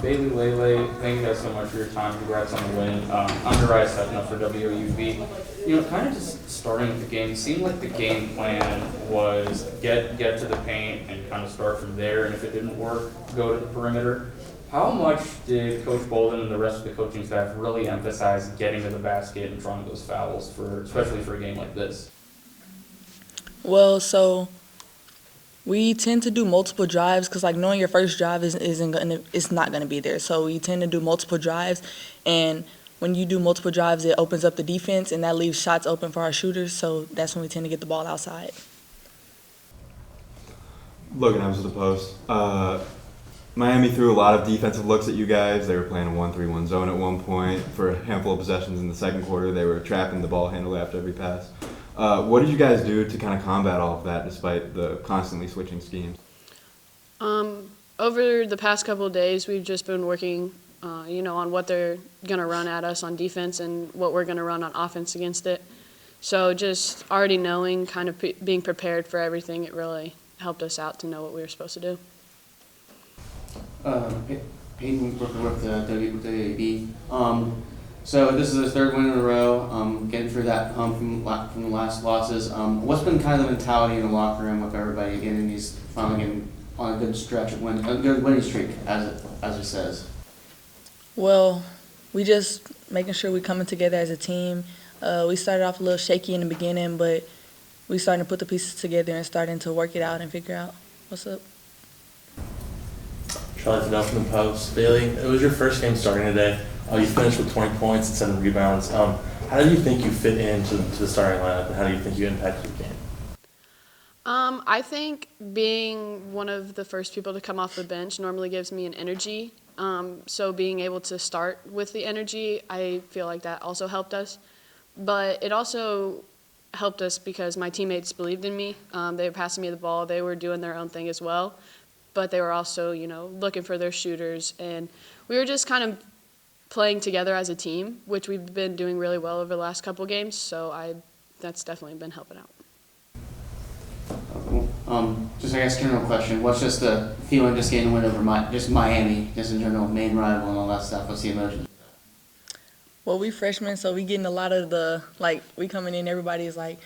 Bailey, Laylay, thank you guys so much for your time. Congrats on the win. I'm Uriah Stefano for WOUB. Kind of just starting with the game, it seemed like the game plan was get to the paint and kind of start from there, and if it didn't work, go to the perimeter. How much did Coach Boldon and the rest of the coaching staff really emphasize getting to the basket and drawing those fouls, especially for a game like this? Well, so we tend to do multiple drives because, like, knowing your first drive it's not gonna be there. So we tend to do multiple drives, and when you do multiple drives, it opens up the defense, and that leaves shots open for our shooters. So that's when we tend to get the ball outside. Logan, I was at the post. Miami threw a lot of defensive looks at you guys. They were playing a 1-3-1 zone at one point. For a handful of possessions in the second quarter, they were trapping the ball handle after every pass. What did you guys do to kind of combat all of that despite the constantly switching schemes? Over the past couple of days, we've just been working, on what they're going to run at us on defense and what we're going to run on offense against it. So just already knowing, kind of being prepared for everything, it really helped us out to know what we were supposed to do. Peyton working with WAB. So this is his third win in a row. Getting through that hump from the last losses. What's been kind of the mentality in the locker room with everybody finally getting on a good stretch of a good winning streak, as it says? Well, we just making sure we're coming together as a team. We started off a little shaky in the beginning, but we starting to put the pieces together and starting to work it out and figure out what's up. Charlie Fidel from the Post. Bailey, it was your first game starting today. You finished with 20 points and 7 rebounds. How do you think you fit into the starting lineup, and how do you think you impacted the game? I think being one of the first people to come off the bench normally gives me an energy. So being able to start with the energy, I feel like that also helped us. But it also helped us because my teammates believed in me. They were passing me the ball. They were doing their own thing as well. But they were also, looking for their shooters. And we were just kind of playing together as a team, which we've been doing really well over the last couple of games. So that's definitely been helping out. Just I guess general question. What's just the feeling just getting a win over Miami, just in general, main rival and all that stuff? What's the emotion? Well, we freshmen, so we getting a lot of we coming in, everybody's like,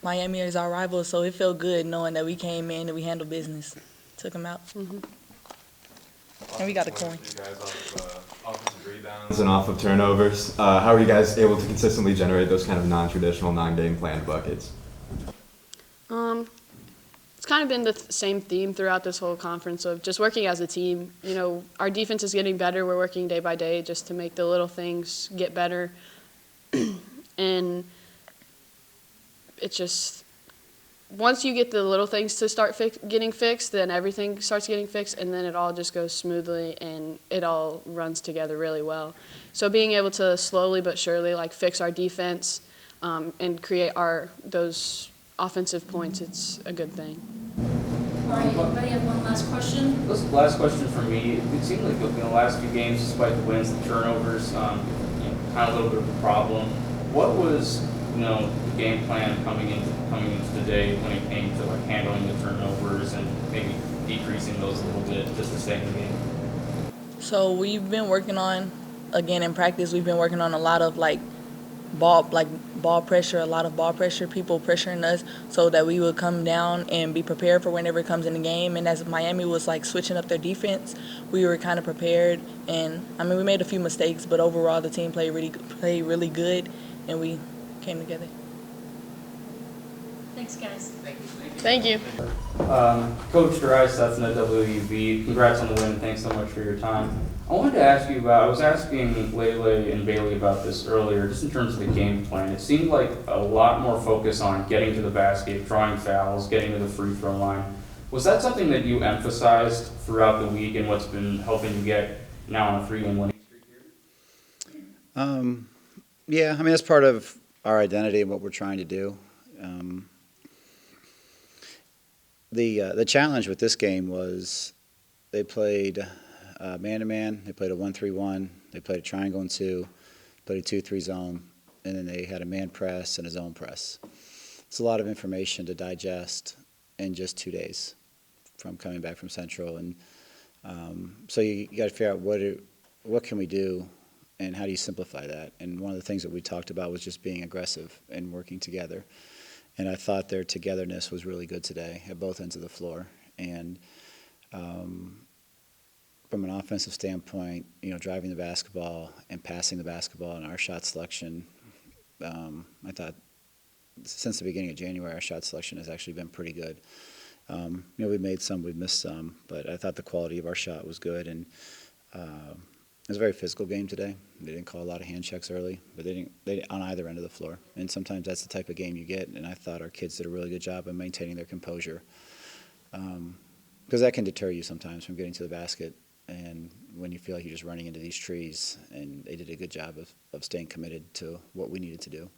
Miami is our rival, so it felt good knowing that we came in and we handled business. Took them out. Mm-hmm. And we got the coin. You guys offensive rebounds and off of turnovers. How are you guys able to consistently generate those kind of non-traditional, non-game planned buckets? It's kind of been the same theme throughout this whole conference of just working as a team. Our defense is getting better. We're working day by day just to make the little things get better. And it's just, once you get the little things to start getting fixed, then everything starts getting fixed, and then it all just goes smoothly, and it all runs together really well. So being able to slowly but surely fix our defense and create those offensive points, it's a good thing. All right, everybody have one last question? This last question for me. It seemed like in the last few games, despite the wins, the turnovers, kind of a little bit of a problem. What was the game plan coming into today when it came to handling the turnovers and maybe decreasing those a little bit just to stay in the game? So we've been working on, again in practice, we've been working on a lot of ball pressure, a lot of ball pressure, people pressuring us so that we would come down and be prepared for whenever it comes in the game. And as Miami was switching up their defense, we were kind of prepared. And we made a few mistakes, but overall the team played really good, and we came together. Thanks, guys. Thank you. Coach Uriah Stefano, WUB, congrats on the win. Thanks so much for your time. I wanted to ask you I was asking Laylay and Bailey about this earlier, just in terms of the game plan. It seemed like a lot more focus on getting to the basket, drawing fouls, getting to the free throw line. Was that something that you emphasized throughout the week and what's been helping you get now on a 3-game winning streak here? Yeah, that's part of our identity and what we're trying to do. The challenge with this game was they played man-to-man, they played a 1-3-1, they played a triangle and 2, played a 2-3 zone, and then they had a man press and a zone press. It's a lot of information to digest in just 2 days from coming back from Central. And So you got to figure out what can we do and how do you simplify that. And one of the things that we talked about was just being aggressive and working together. And I thought their togetherness was really good today at both ends of the floor. And from an offensive standpoint, driving the basketball and passing the basketball and our shot selection, I thought since the beginning of January, our shot selection has actually been pretty good. We made some, we missed some, but I thought the quality of our shot was good. And it was a very physical game today. They didn't call a lot of hand checks early, but they didn't on either end of the floor. And sometimes that's the type of game you get. And I thought our kids did a really good job of maintaining their composure, because that can deter you sometimes from getting to the basket. And when you feel like you're just running into these trees, and they did a good job of staying committed to what we needed to do.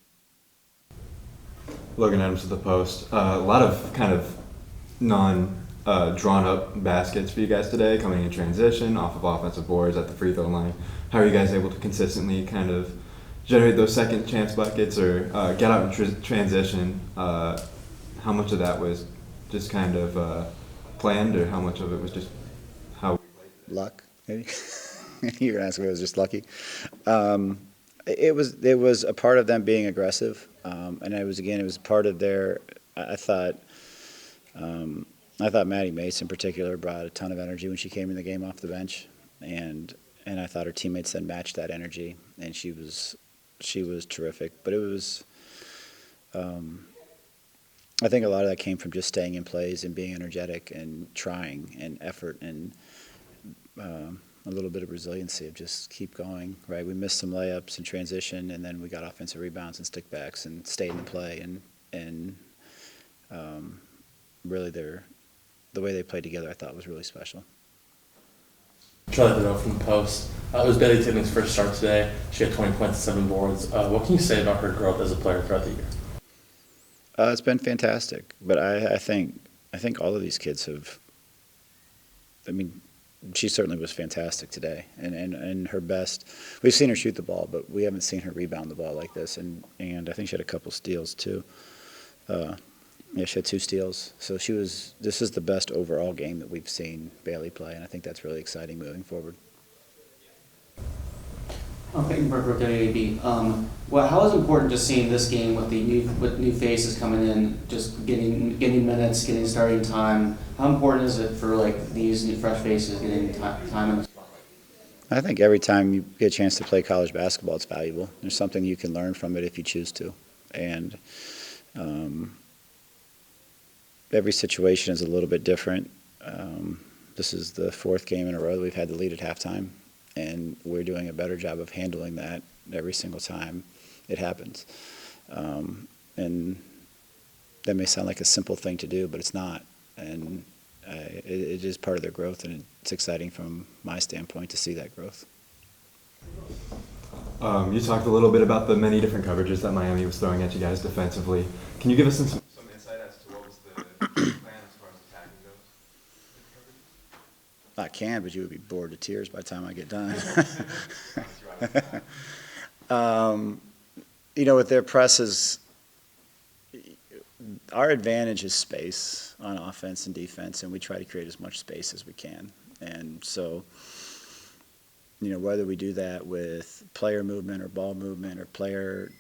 Logan Adams at the post. A lot of kind of drawn up baskets for you guys today, coming in transition, off of offensive boards, at the free throw line. How are you guys able to consistently kind of generate those second chance buckets or get out in transition? How much of that was just kind of planned, or how much of it was just how? Luck, maybe? You're going to ask me if it was just lucky. It was a part of them being aggressive, and it was part of their. I thought Maddie Mace in particular brought a ton of energy when she came in the game off the bench, and I thought her teammates then matched that energy, and she was terrific. But it was, I think a lot of that came from just staying in plays and being energetic and trying and effort and a little bit of resiliency of just keep going, right? We missed some layups in transition, and then we got offensive rebounds and stickbacks and stayed in the play, and really the way they played together I thought was really special. Charlie Liddell from the post. It was Bailey Tipping's first start today. She had 20 points and 7 boards. What can you say about her growth as a player throughout the year? It's been fantastic, but I think all of these kids have. I mean, she certainly was fantastic today, and her best. We've seen her shoot the ball, but we haven't seen her rebound the ball like this, and I think she had a couple steals too. She had 2 steals, so this is the best overall game that we've seen Bailey play, and I think that's really exciting moving forward. Peyton Burke for WAB. How is it important just seeing this game with new faces coming in, just getting minutes, getting starting time? How important is it for these new fresh faces getting time in the spotlight? I think every time you get a chance to play college basketball, it's valuable. There's something you can learn from it if you choose to, and every situation is a little bit different. This is the 4th game in a row that we've had the lead at halftime, and we're doing a better job of handling that every single time it happens. And that may sound like a simple thing to do, but it's not. And it is part of their growth, and it's exciting from my standpoint to see that growth. You talked a little bit about the many different coverages that Miami was throwing at you guys defensively. Can you give us some insight as to what was the plan as far as attacking goes? I can, but you would be bored to tears by the time I get done. With their presses, our advantage is space on offense and defense, and we try to create as much space as we can. And so, whether we do that with player movement or ball movement or player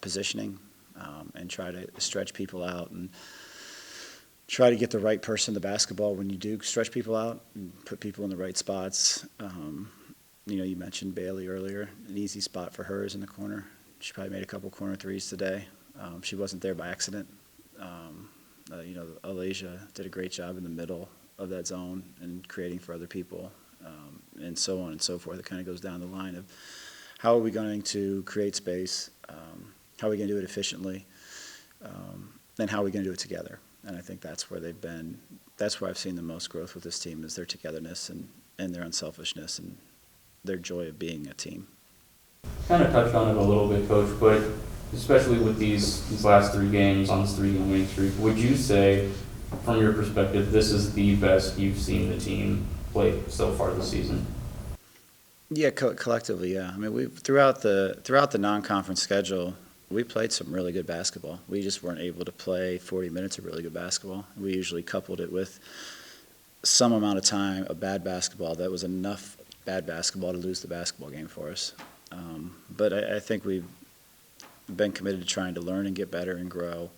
positioning, and try to stretch people out and try to get the right person the basketball when you do stretch people out and put people in the right spots. You mentioned Bailey earlier. An easy spot for her is in the corner. She probably made a couple corner threes today. She wasn't there by accident. Alasia did a great job in the middle of that zone and creating for other people, and so on and so forth. It kind of goes down the line of how are we going to create space, how are we going to do it efficiently, and how are we going to do it together. And I think that's where they've been. That's where I've seen the most growth with this team is their togetherness and their unselfishness and their joy of being a team. Kind of touched on it a little bit, Coach, but especially with these last 3 games on this 3-game winning streak, would you say, from your perspective, this is the best you've seen the team play so far this season? Yeah, collectively, yeah. I mean, throughout the non-conference schedule, we played some really good basketball. We just weren't able to play 40 minutes of really good basketball. We usually coupled it with some amount of time of bad basketball that was enough bad basketball to lose the basketball game for us. But I think we've been committed to trying to learn and get better and grow.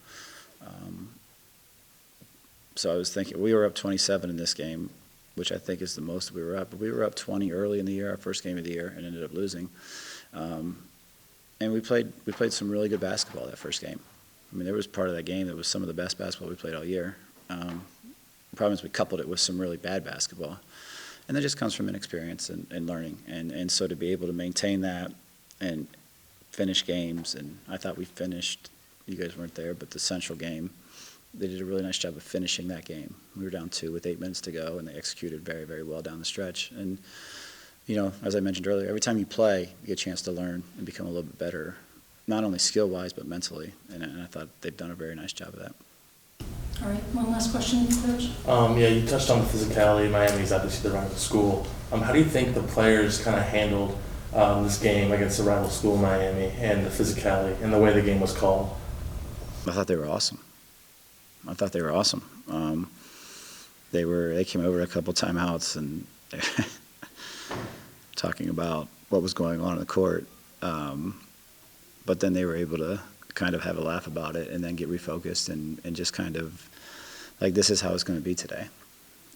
So I was thinking, we were up 27 in this game, which I think is the most we were up. But we were up 20 early in the year, our first game of the year, and ended up losing. And we played some really good basketball that first game. I mean, there was part of that game that was some of the best basketball we played all year. The problem is we coupled it with some really bad basketball. And that just comes from inexperience and learning. And so to be able to maintain that and finish games, and I thought we finished, you guys weren't there, but the Central game, they did a really nice job of finishing that game. We were down 2 with 8 minutes to go, and they executed very, very well down the stretch. And, you know, as I mentioned earlier, every time you play, you get a chance to learn and become a little bit better, not only skill-wise, but mentally. And I thought they've done a very nice job of that. All right, one last question, Coach. Yeah, you touched on the physicality. Miami's obviously the rival school. How do you think the players kind of handled this game against the rival school, Miami, and the physicality and the way the game was called? I thought they were awesome. They came over a couple timeouts and talking about what was going on in the court. But then they were able to kind of have a laugh about it and then get refocused and just kind of like, this is how it's going to be today.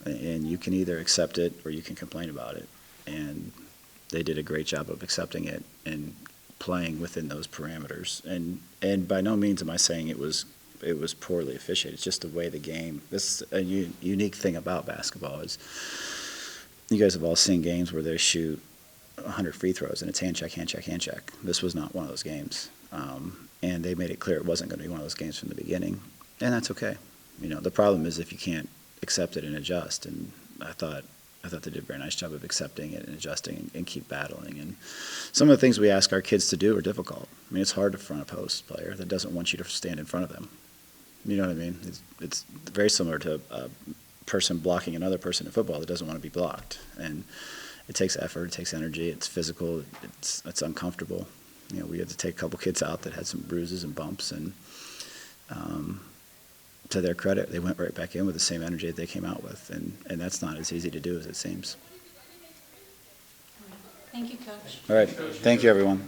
And you can either accept it or you can complain about it. And they did a great job of accepting it and playing within those parameters. And by no means am I saying it was poorly officiated. It's just the way the game. This is a unique thing about basketball is you guys have all seen games where they shoot 100 free throws and it's hand check, hand check, hand check. This was not one of those games, and they made it clear it wasn't going to be one of those games from the beginning, and that's okay. You know, the problem is if you can't accept it and adjust. And I thought they did a very nice job of accepting it and adjusting and keep battling. And some of the things we ask our kids to do are difficult. I mean, it's hard to front a post player that doesn't want you to stand in front of them. You know what I mean? It's very similar to a person blocking another person in football that doesn't want to be blocked. And it takes effort, it takes energy, it's physical, it's uncomfortable. You know, we had to take a couple kids out that had some bruises and bumps, and to their credit, they went right back in with the same energy that they came out with, and that's not as easy to do as it seems. Thank you, Coach. All right, thank you, everyone.